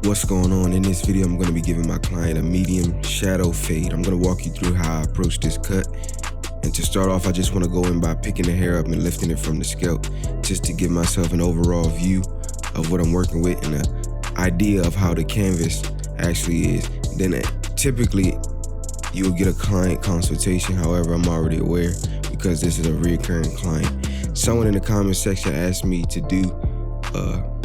What's going on? In this video, I'm going to be giving my client a medium shadow fade. I'm going to walk you through how I approach this cut. And to start off, I just want to go in by picking the hair up and lifting it from the scalp, just to give myself an overall view of what I'm working with and an idea of how the canvas actually is. Then typically, you'll get a client consultation. However, I'm already aware because this is a recurring client. Someone in the comment section asked me to do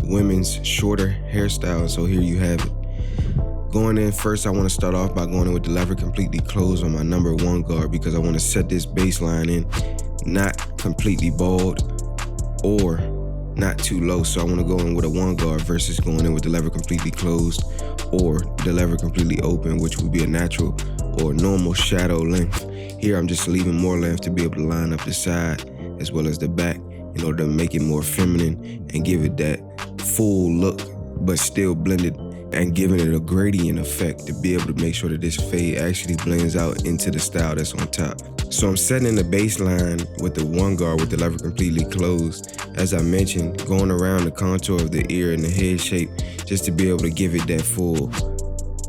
women's shorter hairstyle, so here you have it. Going in first, I want to start off by going in with the lever completely closed on my number 1 guard because I want to set this baseline in not completely bald or not too low. So I want to go in with a 1 guard versus going in with the lever completely closed or the lever completely open, which would be a natural or normal shadow length. Here I'm just leaving more length to be able to line up the side as well as the back in order to make it more feminine and give it that full look, but still blended and giving it a gradient effect to be able to make sure that this fade actually blends out into the style that's on top. So I'm setting the baseline with the 1 guard with the lever completely closed. As I mentioned, going around the contour of the ear and the head shape just to be able to give it that full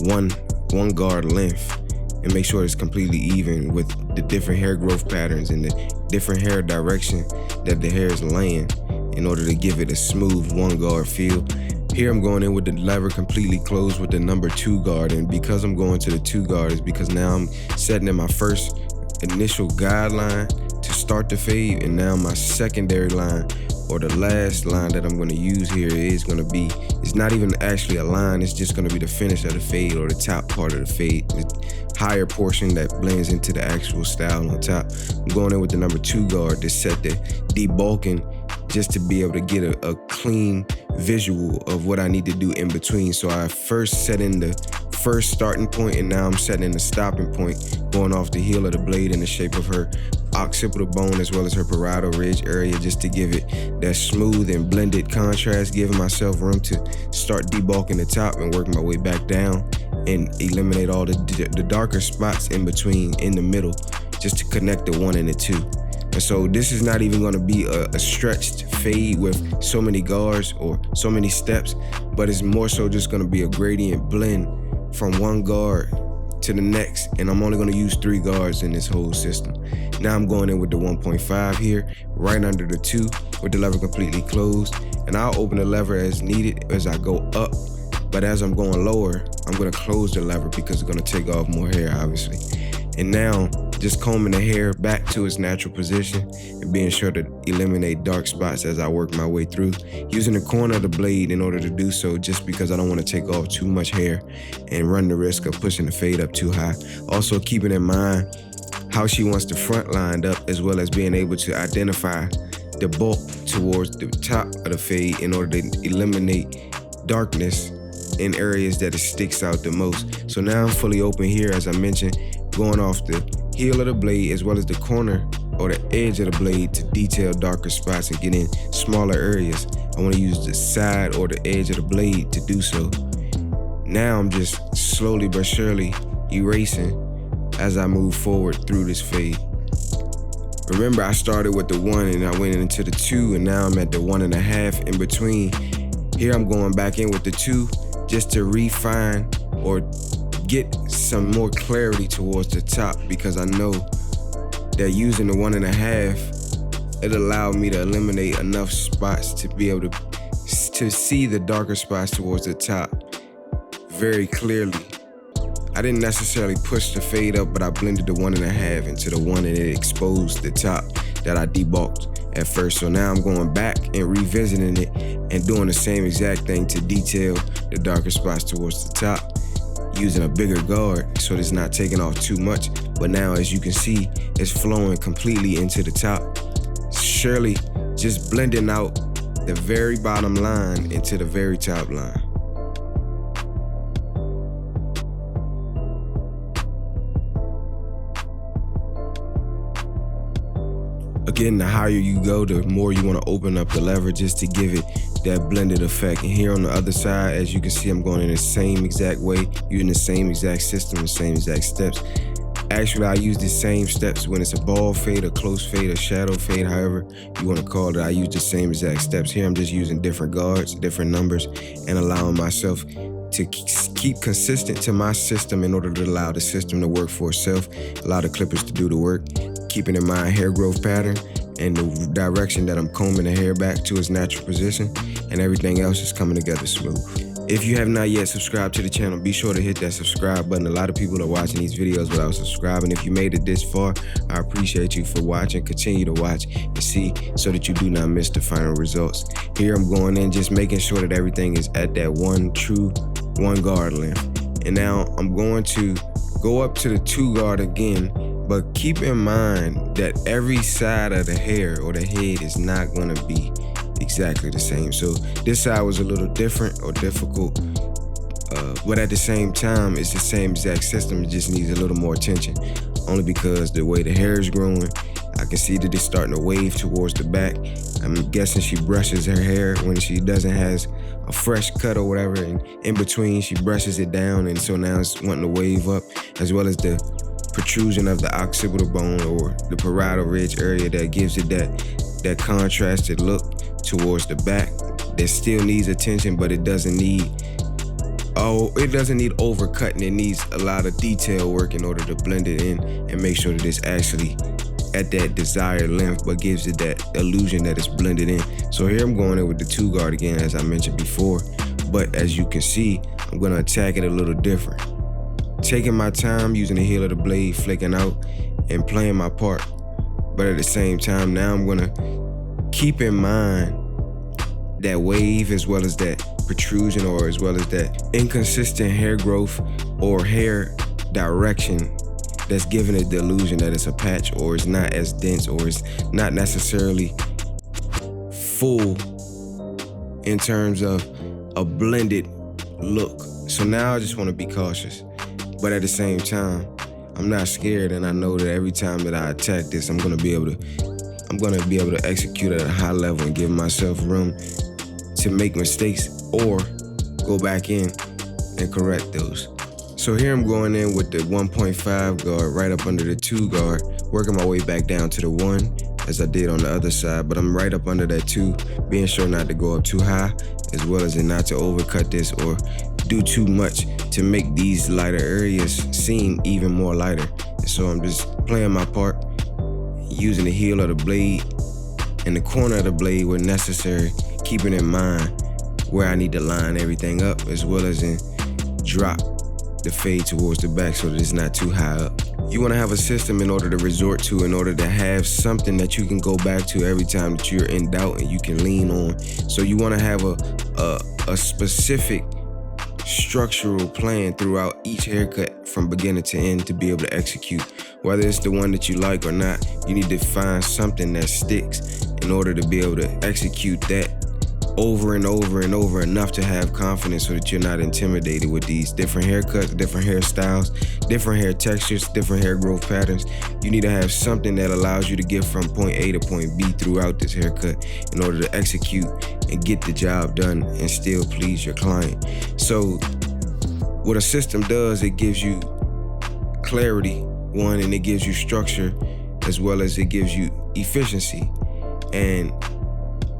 one guard length and make sure it's completely even with the different hair growth patterns and the different hair direction that the hair is laying in order to give it a smooth 1 guard feel. Here I'm going in with the lever completely closed with the number 2 guard, and because I'm going to the 2 guard is because now I'm setting in my first initial guideline to start the fade, and now my secondary line or the last line that I'm going to use here is going to be, it's not even actually a line, it's just going to be the finish of the fade or the top part of the fade, the higher portion that blends into the actual style on top. I'm going in with the number 2 guard to set the debulking just to be able to get a clean visual of what I need to do in between. So I first set in the first starting point and now I'm setting in the stopping point, going off the heel of the blade in the shape of her occipital bone as well as her parietal ridge area, just to give it that smooth and blended contrast, giving myself room to start debulking the top and work my way back down and eliminate all the darker spots in between, in the middle, just to connect the 1 and the 2. And so this is not even going to be a stretched fade with so many guards or so many steps, but it's more so just going to be a gradient blend from 1 guard to the next, and I'm only going to use 3 guards in this whole system. Now I'm going in with the 1.5 here, right under the 2 with the lever completely closed, and I'll open the lever as needed as I go up, but as I'm going lower, I'm going to close the lever because it's going to take off more hair, obviously. And now, just combing the hair back to its natural position and being sure to eliminate dark spots as I work my way through, using the corner of the blade in order to do so, just because I don't want to take off too much hair and run the risk of pushing the fade up too high. Also keeping in mind how she wants the front lined up, as well as being able to identify the bulk towards the top of the fade in order to eliminate darkness in areas that it sticks out the most. So now I'm fully open here, as I mentioned, going off the heel of the blade as well as the corner or the edge of the blade to detail darker spots and get in smaller areas. I want to use the side or the edge of the blade to do so. Now I'm just slowly but surely erasing as I move forward through this fade. Remember, I started with the 1 and I went into the 2, and now I'm at the 1.5 in between. Here I'm going back in with the 2 just to refine or get some more clarity towards the top, because I know that using the 1.5, it allowed me to eliminate enough spots to be able to see the darker spots towards the top very clearly. I didn't necessarily push the fade up, but I blended the 1.5 into the 1 and it exposed the top that I debulked at first. So now I'm going back and revisiting it and doing the same exact thing to detail the darker spots towards the top, using a bigger guard so it's not taking off too much. But now, as you can see, it's flowing completely into the top. Surely just blending out the very bottom line into the very top line. Again, the higher you go, the more you want to open up the lever just to give it that blended effect. And here on the other side, as you can see, I'm going in the same exact way, using the same exact system, the same exact steps. Actually, I use the same steps when it's a bald fade, a close fade, a shadow fade, however you want to call it. I use the same exact steps. Here I'm just using different guards, different numbers, and allowing myself to keep consistent to my system in order to allow the system to work for itself, allow the clippers to do the work, keeping in mind hair growth pattern and the direction that I'm combing the hair back to its natural position, and everything else is coming together smooth. If you have not yet subscribed to the channel, be sure to hit that subscribe button. A lot of people are watching these videos without subscribing. If you made it this far, I appreciate you for watching. Continue to watch and see so that you do not miss the final results. Here I'm going in, just making sure that everything is at that one guard length. And now I'm going to go up to the 2 guard again, but keep in mind that every side of the hair or the head is not gonna be exactly the same. So this side was a little different or difficult, but at the same time, it's the same exact system. It just needs a little more attention, only because the way the hair is growing, I can see that it's starting to wave towards the back. I'm guessing she brushes her hair when she doesn't have a fresh cut or whatever, and in between she brushes it down, and so now it's wanting to wave up, as well as the protrusion of the occipital bone or the parietal ridge area that gives it that contrasted look towards the back. That still needs attention, but it doesn't need overcutting. It needs a lot of detail work in order to blend it in and make sure that it's actually at that desired length, but gives it that illusion that it's blended in. So here I'm going in with the 2 guard again, as I mentioned before, but as you can see, I'm gonna attack it a little different. Taking my time, using the heel of the blade, flicking out and playing my part. But at the same time, now I'm gonna keep in mind that wave, as well as that protrusion, or as well as that inconsistent hair growth or hair direction that's giving it the illusion that it's a patch, or it's not as dense, or it's not necessarily full in terms of a blended look. So now I just want to be cautious, but at the same time, I'm not scared, and I know that every time that I attack this, I'm gonna be able to execute at a high level and give myself room to make mistakes or go back in and correct those. So here I'm going in with the 1.5 guard right up under the 2 guard, working my way back down to the 1 as I did on the other side, but I'm right up under that 2, being sure not to go up too high, as well as not to overcut this or do too much to make these lighter areas seem even more lighter. And so I'm just playing my part, using the heel of the blade and the corner of the blade where necessary, keeping in mind where I need to line everything up, as well as drop the fade towards the back so that it's not too high up. You want to have a system in order to resort to, in order to have something that you can go back to every time that you're in doubt and you can lean on. So you want to have a specific structural plan throughout each haircut from beginning to end to be able to execute. Whether it's the one that you like or not, you need to find something that sticks in order to be able to execute that over and over and over enough to have confidence, so that you're not intimidated with these different haircuts, different hairstyles, different hair textures, different hair growth patterns. You need to have something that allows you to get from point A to point B throughout this haircut in order to execute and get the job done and still please your client. So what a system does, it gives you clarity, one, and it gives you structure, as well as it gives you efficiency. And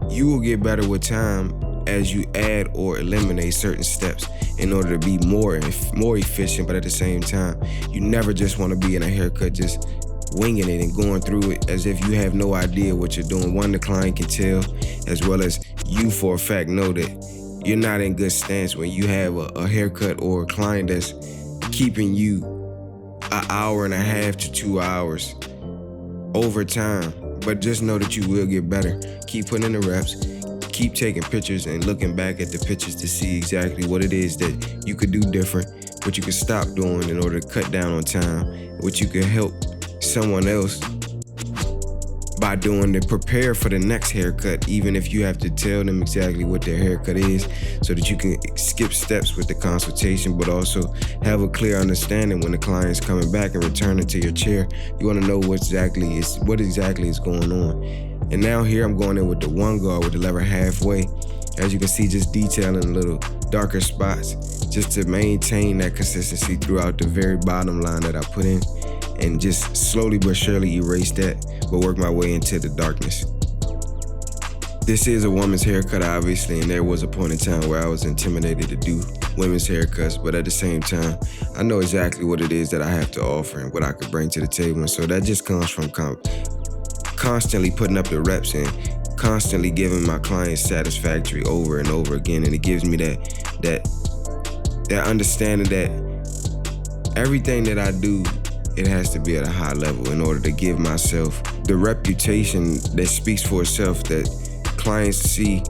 you will get better with time as you add or eliminate certain steps in order to be more efficient. But at the same time, you never just want to be in a haircut just winging it and going through it as if you have no idea what you're doing. One, the client can tell, as well as you for a fact know that you're not in good stance when you have a haircut or a client that's keeping you an hour and a half to 2 hours over time. But just know that you will get better. Keep putting in the reps, keep taking pictures and looking back at the pictures to see exactly what it is that you could do different, what you could stop doing in order to cut down on time, what you could help someone else by doing to prepare for the next haircut, even if you have to tell them exactly what their haircut is, so that you can skip steps with the consultation, but also have a clear understanding when the client's coming back and returning to your chair. You want to know what exactly is going on. And now here I'm going in with the 1 guard with the lever halfway. As you can see, just detailing little darker spots just to maintain that consistency throughout the very bottom line that I put in, and just slowly but surely erase that, but work my way into the darkness. This is a woman's haircut, obviously, and there was a point in time where I was intimidated to do women's haircuts, but at the same time, I know exactly what it is that I have to offer and what I could bring to the table. And so that just comes from constantly putting up the reps and constantly giving my clients satisfactory over and over again. And it gives me that understanding that everything that I do, it has to be at a high level in order to give myself the reputation that speaks for itself, that clients see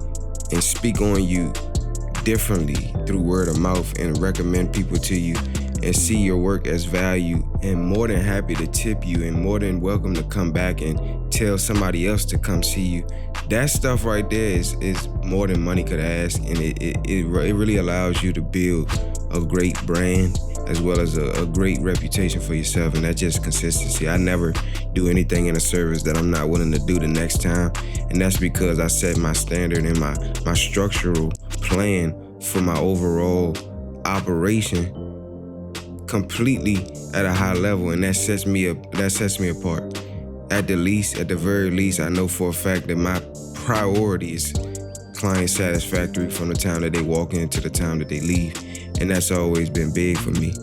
and speak on you differently through word of mouth and recommend people to you and see your work as value, and more than happy to tip you and more than welcome to come back and tell somebody else to come see you. That stuff right there is more than money could ask, and it really allows you to build a great brand as well as a great reputation for yourself, and that's just consistency. I never do anything in a service that I'm not willing to do the next time, and that's because I set my standard and my structural plan for my overall operation completely at a high level, and that sets me apart. At the very least, I know for a fact that my priority is client satisfactory from the time that they walk in to the time that they leave, and that's always been big for me.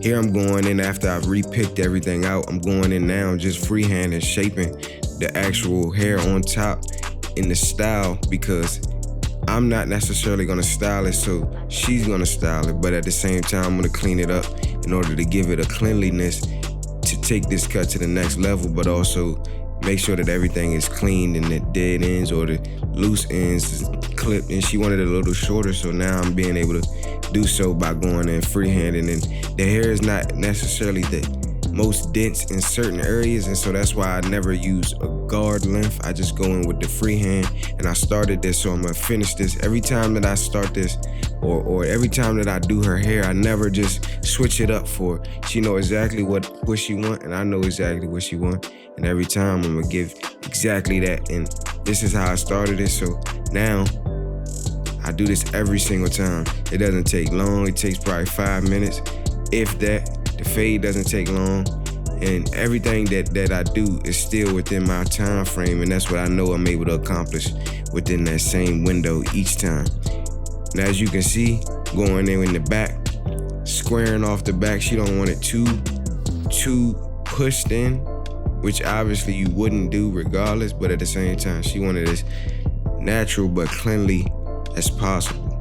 Here I'm going in after I've repicked everything out. I'm going in now just freehand and shaping the actual hair on top in the style, because I'm not necessarily gonna style it, so she's gonna style it, but at the same time, I'm gonna clean it up in order to give it a cleanliness to take this cut to the next level, but also make sure that everything is clean and the dead ends or the loose ends is clipped. And she wanted it a little shorter, so now I'm being able to do so by going in freehand. And then the hair is not necessarily the most dense in certain areas, and so that's why I never use a guard length. I just go in with the freehand, and I started this, so I'm gonna finish this. Every time that I start this, or every time that I do her hair, I never just switch it up for her. She know exactly what she want, and I know exactly what she want, and every time I'm gonna give exactly that. And this is how I started it, so now I do this every single time. It doesn't take long. It takes probably 5 minutes, if that. The fade doesn't take long, and everything that I do is still within my time frame, and that's what I know I'm able to accomplish within that same window each time. Now, as you can see, going in the back, squaring off the back, she don't want it too pushed in, which obviously you wouldn't do regardless, but at the same time, she wanted it as natural but cleanly as possible.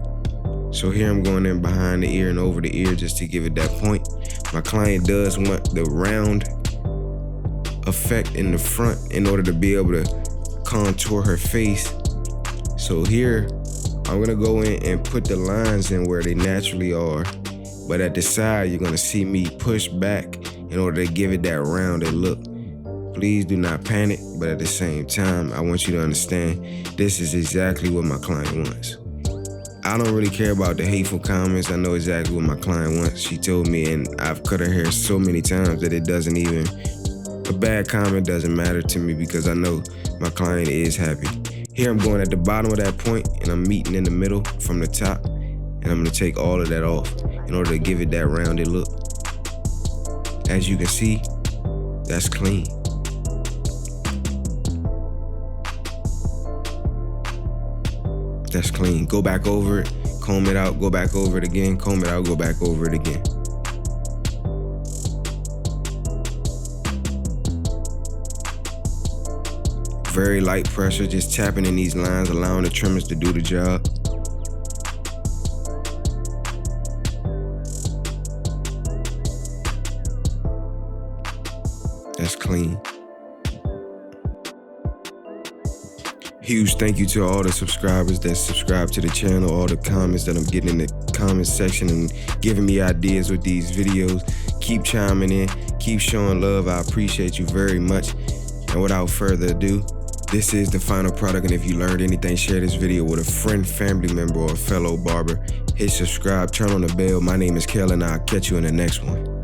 So here I'm going in behind the ear and over the ear just to give it that point. My client does want the round effect in the front in order to be able to contour her face. So here, I'm gonna go in and put the lines in where they naturally are, but at the side, you're gonna see me push back in order to give it that rounded look. Please do not panic, but at the same time, I want you to understand this is exactly what my client wants. I don't really care about the hateful comments. I know exactly what my client wants. She told me, and I've cut her hair so many times that it doesn't even, a bad comment doesn't matter to me because I know my client is happy. Here I'm going at the bottom of that point, and I'm meeting in the middle from the top, and I'm gonna take all of that off in order to give it that rounded look. As you can see, that's clean. That's clean. Go back over it, comb it out, go back over it again, comb it out, go back over it again. Very light pressure, just tapping in these lines, allowing the trimmers to do the job. That's clean. Huge thank you to all the subscribers that subscribe to the channel, all the comments that I'm getting in the comment section and giving me ideas with these videos. Keep chiming in, keep showing love. I appreciate you very much. And without further ado, this is the final product, and if you learned anything, share this video with a friend, family member, or a fellow barber. Hit subscribe, turn on the bell. My name is Kel, and I'll catch you in the next one.